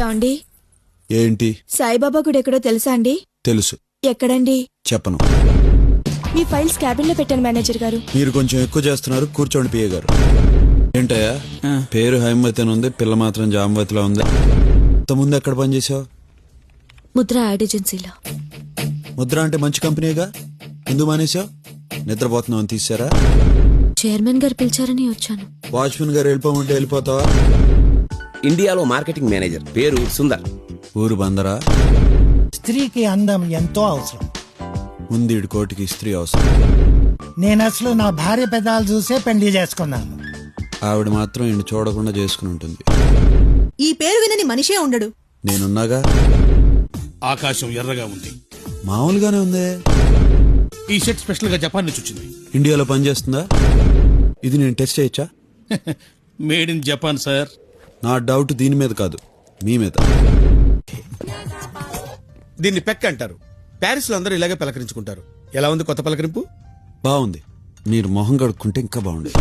యాండి ఏంటి? సాయిబాబా గుడి ఎక్కడో తెలుసా అండి? తెలుసు. ఎక్కడండి? చెప్పను. మీ ఫైల్స్ క్యాబిన్ లో పెట్టాను మేనేజర్ గారు. మీరు కొంచెం ఎక్కువ చేస్తున్నారు. కూర్చోండి పిఏ గారు. ఏంటయ్యా పేరు హైమవతి అని ఉంది, పిల్ల మాత్రం జామవతిలా ఉంది. ముందు ఎక్కడ పనిచేసావు? ముద్ర యాడ్ ఏజెన్సీలో. ముద్ర అంటే మంచి కంపెనీగా, ఎందుకు మానేసావు? నిద్రపోతున్నావు అని తీసారా? చైర్మన్ గారు పిలిచారని వచ్చాను. వాచ్మెన్ గారు వెళ్ళిపోమంటే వెళ్ళిపోతావా? ఇండియాలో మార్కెటింగ్ మేనేజర్, పేరు సుందర్. ఊరు బందరా? స్త్రీకి అందం ఎంతో అవసరం. ముందీడు కోటికి స్త్రీ అవసరం. నేను అసలు నా భార్య పెదాలు చూసే పెళ్లి చేసుకున్నాను. ఆవిడ మాత్రం ఈయన చూడకుండా చేసుకుని ఉంటుంది. ఈ పేరు వినని మనిషే ఉండడు. నేనున్నాగా. ఆకాశం ఎర్రగా ఉంది. మామూలుగానే ఉంది. ఈ షర్ట్ స్పెషల్ గా జపాన్ నుంచి వచ్చింది. ఇండియాలో పనిచేస్తుందా? ఇది నేను టెస్ట్ చేయొచ్చా? Made in Japan sir. నా డౌట్ దీని మీద కాదు, మీ మీద. దీన్ని పెక్ అంటారు. ప్యారిస్ లో అందరూ ఇలాగే పలకరించుకుంటారు. ఎలా ఉంది కొత్త పలకరింపు? బాగుంది. మీరు మొహం కడుక్కుంటే ఇంకా బాగుండేది.